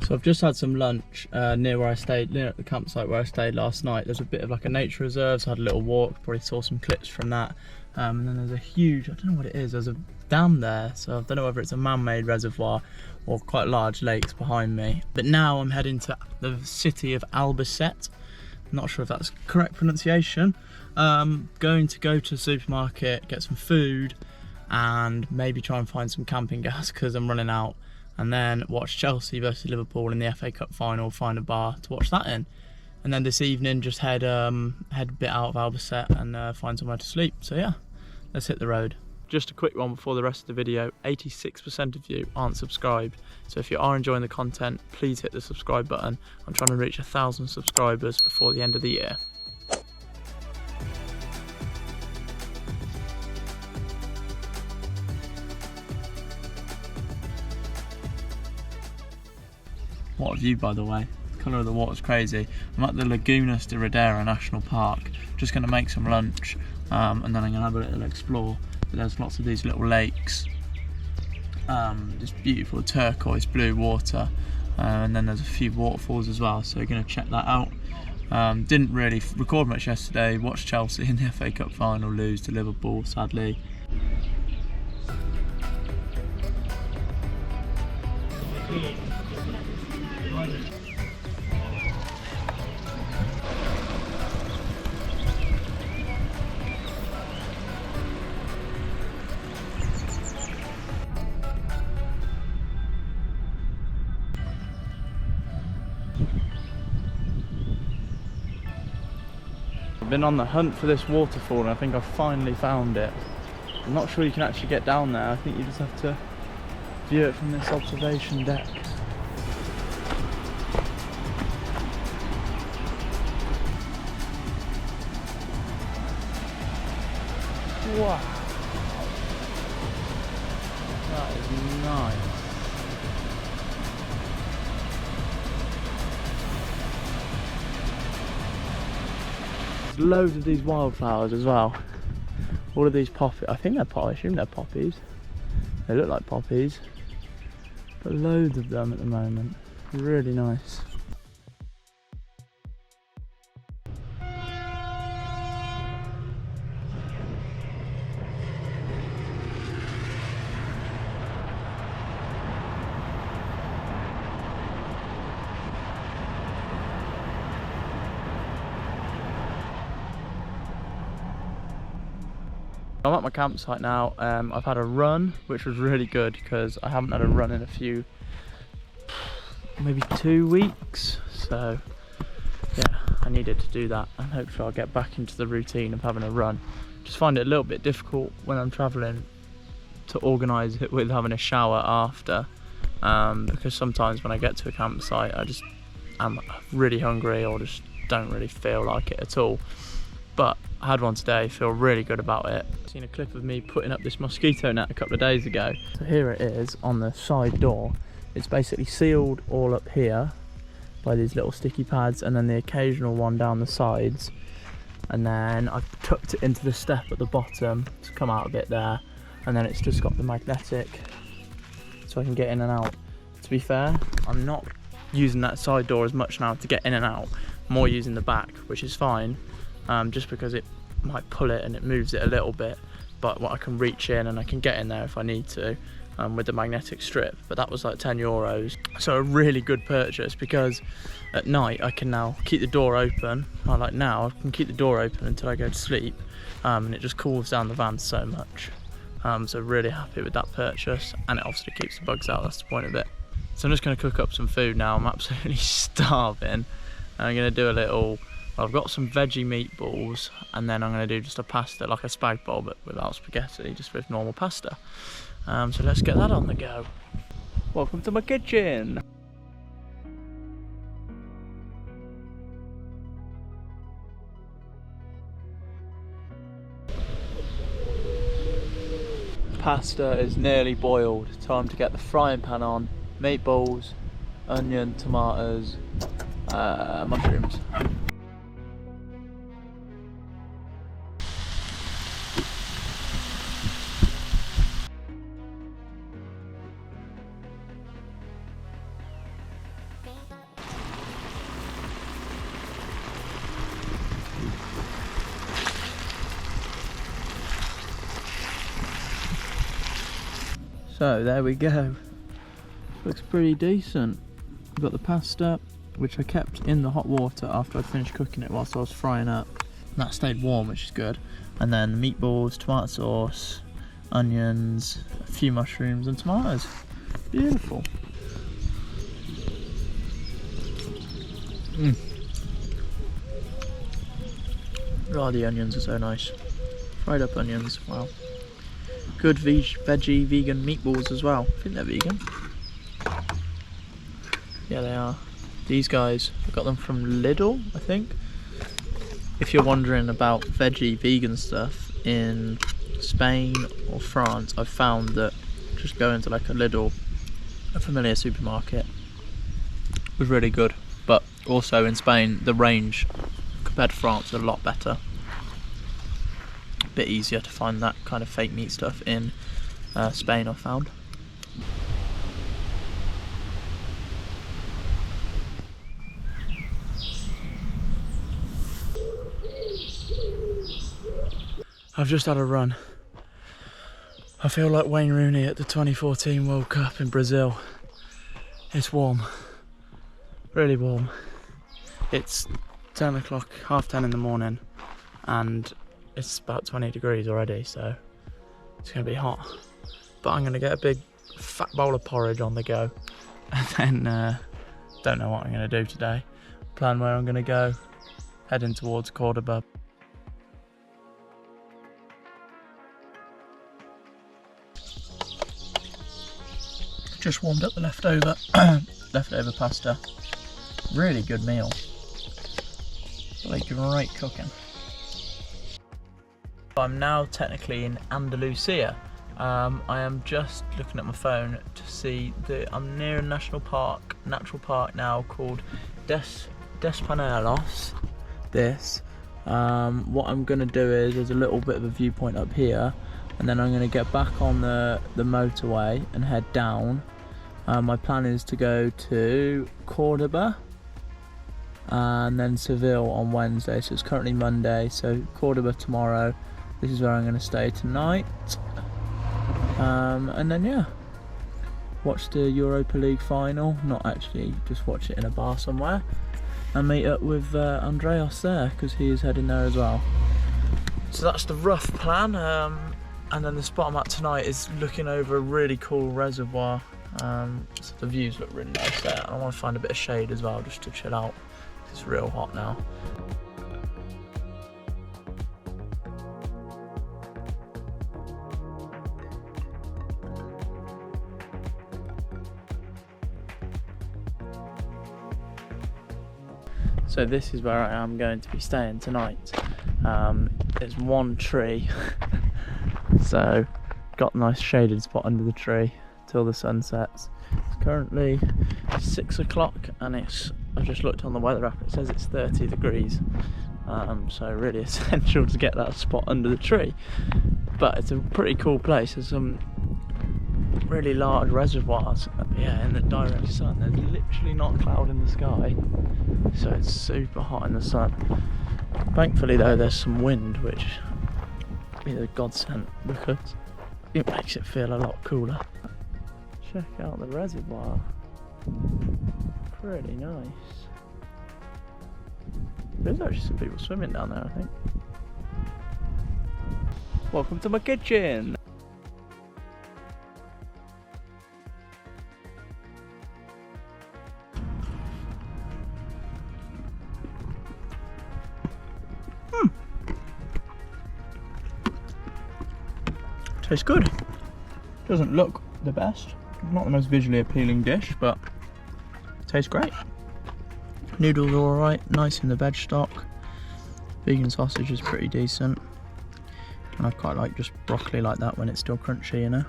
So I've just had some lunch near where I stayed, near at the campsite where I stayed last night. There's a bit of like a nature reserve, so I had a little walk, probably saw some clips from that. And then there's a huge, I don't know what it is, there's a dam there, so I don't know whether it's a man-made reservoir or quite large lakes behind me. But now I'm heading to the city of Albacete. I'm not sure if that's correct pronunciation. Going to go to the supermarket, get some food, and maybe try and find some camping gas because I'm running out. And then watch Chelsea versus Liverpool in the FA Cup final, find a bar to watch that in. And then this evening just head a bit out of Albacete and find somewhere to sleep. So yeah, let's hit the road. Just a quick one before the rest of the video. 86% of you aren't subscribed. So if you are enjoying the content, please hit the subscribe button. I'm trying to reach 1,000 subscribers before the end of the year. What a view, by the way. The colour of the water's crazy. I'm at the Lagunas de Ruidera National Park. Just going to make some lunch and then I'm going to have a little explore. But there's lots of these little lakes. Just beautiful turquoise blue water. And then there's a few waterfalls as well, so we're going to check that out. Didn't really record much yesterday. Watched Chelsea in the FA Cup final lose to Liverpool, sadly. I've been on the hunt for this waterfall and I think I've finally found it. I'm not sure you can actually get down there. I think you just have to view it from this observation deck. Wow, that is nice. There's loads of these wildflowers as well. All of these poppies, I assume they're poppies. They look like poppies, but loads of them at the moment. Really nice. I'm at my campsite now. I've had a run, which was really good because I haven't had a run in maybe 2 weeks. So yeah, I needed to do that and hopefully I'll get back into the routine of having a run. Just find it a little bit difficult when I'm traveling to organise it with having a shower after, because sometimes when I get to a campsite I'm really hungry or just don't really feel like it at all. But I had one today, feel really good about it. Seen a clip of me putting up this mosquito net a couple of days ago. So here it is on the side door. It's basically sealed all up here by these little sticky pads and then the occasional one down the sides. And then I've tucked it into the step at the bottom to come out a bit there. And then it's just got the magnetic so I can get in and out. To be fair, I'm not using that side door as much now to get in and out. More using the back, which is fine. Just because it might pull it and it moves it a little bit, but I can reach in and I can get in there if I need to with the magnetic strip. But that was like €10, so a really good purchase because at night I can now keep the door open. Like now I can keep the door open until I go to sleep, and it just cools down the van so much. So really happy with that purchase, and it obviously keeps the bugs out. That's the point of it. So I'm just going to cook up some food now. I'm absolutely starving. I'm going to do a little. I've got some veggie meatballs and then I'm going to do just a pasta, like a spag bowl but without spaghetti, just with normal pasta. So let's get that on the go. Welcome to my kitchen. Pasta is nearly boiled. Time to get the frying pan on. Meatballs, onion, tomatoes, mushrooms. So there we go. Looks pretty decent. We've got the pasta, which I kept in the hot water after I finished cooking it whilst I was frying up. And that stayed warm, which is good. And then the meatballs, tomato sauce, onions, a few mushrooms and tomatoes. Beautiful. Oh, the onions are so nice. Fried up onions, wow. Good veggie vegan meatballs as well. I think they're vegan. Yeah, they are. These guys, I got them from Lidl, I think. If you're wondering about veggie vegan stuff in Spain or France, I've found that just going to like a Lidl, a familiar supermarket, was really good. But also in Spain, the range compared to France is a lot better. A bit easier to find that kind of fake meat stuff in Spain, I found. I've just had a run. I feel like Wayne Rooney at the 2014 World Cup in Brazil. It's warm, really warm. It's 10 o'clock, half 10 in the morning, and it's about 20 degrees already, so it's gonna be hot. But I'm gonna get a big fat bowl of porridge on the go, and then don't know what I'm gonna do today. Plan where I'm gonna go, heading towards Cordoba. Just warmed up the leftover pasta. Really good meal. Like great cooking. I'm now technically in Andalusia. I am just looking at my phone to see that I'm near a natural park now called Despeñaperros. What I'm gonna do is there's a little bit of a viewpoint up here, and then I'm gonna get back on the motorway and head down. My plan is to go to Cordoba and then Seville on Wednesday, so it's currently Monday, so Cordoba tomorrow. This is where I'm going to stay tonight, and then yeah, watch the Europa League final, not actually, just watch it in a bar somewhere, and meet up with Andreas there, because he is heading there as well. So that's the rough plan, and then the spot I'm at tonight is looking over a really cool reservoir. So the views look really nice there, and I want to find a bit of shade as well just to chill out. It's real hot now. So this is where I am going to be staying tonight. It's one tree, so got a nice shaded spot under the tree till the sun sets. It's currently 6 o'clock and I just looked on the weather app, it says it's 30 degrees, so really essential to get that spot under the tree. But it's a pretty cool place. There's some really large reservoirs, yeah, in the direct sun. There's literally not a cloud in the sky, so it's super hot in the sun. Thankfully though, there's some wind, which is a godsend because it makes it feel a lot cooler. Check out the reservoir. Pretty nice. There's actually some people swimming down there, I think. Welcome to my kitchen. Tastes good. Doesn't look the best. Not the most visually appealing dish, but tastes great. Noodles are alright, nice in the veg stock. Vegan sausage is pretty decent. And I quite like just broccoli like that when it's still crunchy, you know.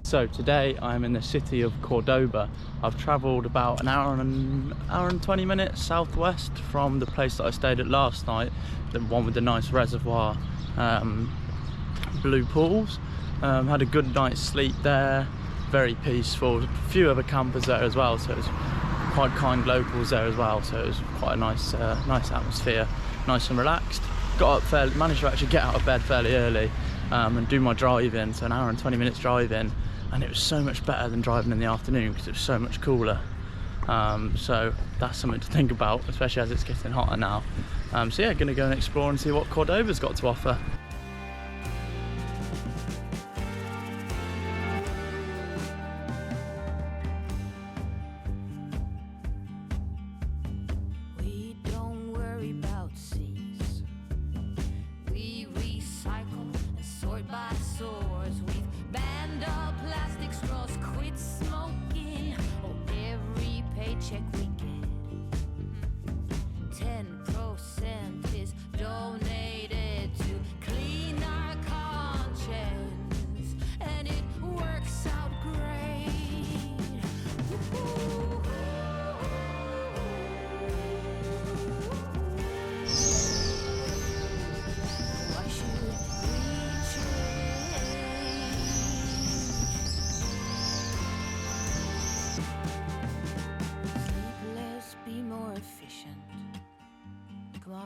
So today I'm in the city of Cordoba. I've travelled about an hour and 20 minutes southwest from the place that I stayed at last night, the one with the nice reservoir, blue pools. Had a good night's sleep there, very peaceful. A few other campers there as well, so it was quite kind locals there as well, so it was quite a nice atmosphere, nice and relaxed. Managed to actually get out of bed fairly early and do my drive-in, so an hour and 20 minutes drive-in, and it was so much better than driving in the afternoon because it was so much cooler. So that's something to think about, especially as it's getting hotter now. So yeah, gonna go and explore and see what Cordoba's got to offer.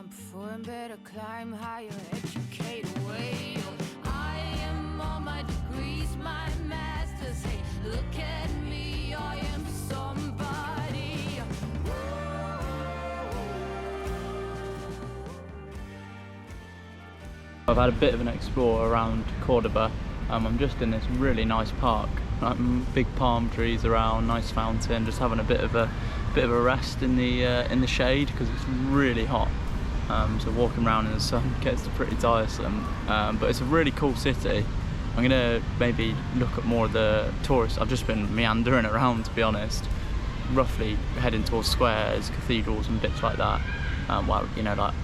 Perform better, climb higher, educate away. I am all my degrees, my masters. Hey, look at me, I am somebody. I've had a bit of an explore around Cordoba. I'm just in this really nice park, big palm trees around, nice fountain, just having a bit of a rest in the shade because it's really hot. So walking around in the sun gets pretty tiresome, but it's a really cool city. I'm gonna maybe look at more of the tourists. I've just been meandering around, to be honest, roughly heading towards squares, cathedrals and bits like that. Well, you know, like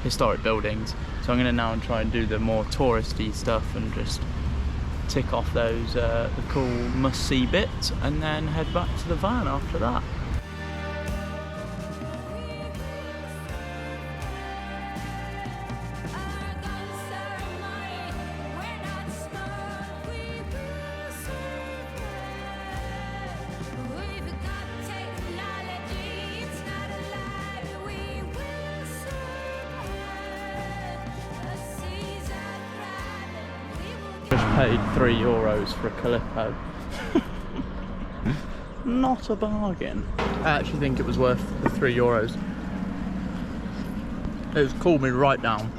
historic buildings. So I'm gonna now try and do the more touristy stuff and just tick off those the cool must-see bits, and then head back to the van after that. Paid €3 for a Calippo. Not a bargain. I actually think it was worth the €3. It's cooled me right down.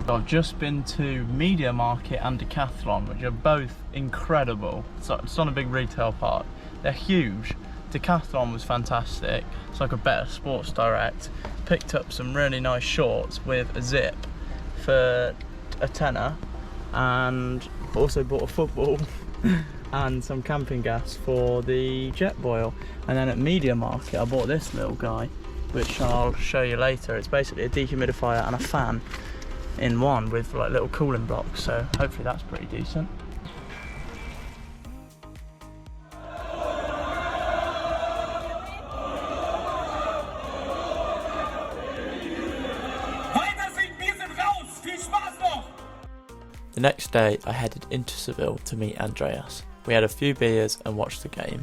I've just been to Media Market and Decathlon, which are both incredible. So it's on a big retail park. They're huge. Decathlon was fantastic. It's like a better Sports Direct. Picked up some really nice shorts with a zip for a tenner, and also bought a football and some camping gas for the jet boil. And then at Media Market I bought this little guy, which I'll show you later. It's basically a dehumidifier and a fan in one with like little cooling blocks, so hopefully that's pretty decent. The next day I headed into Seville to meet Andreas. We had a few beers and watched the game.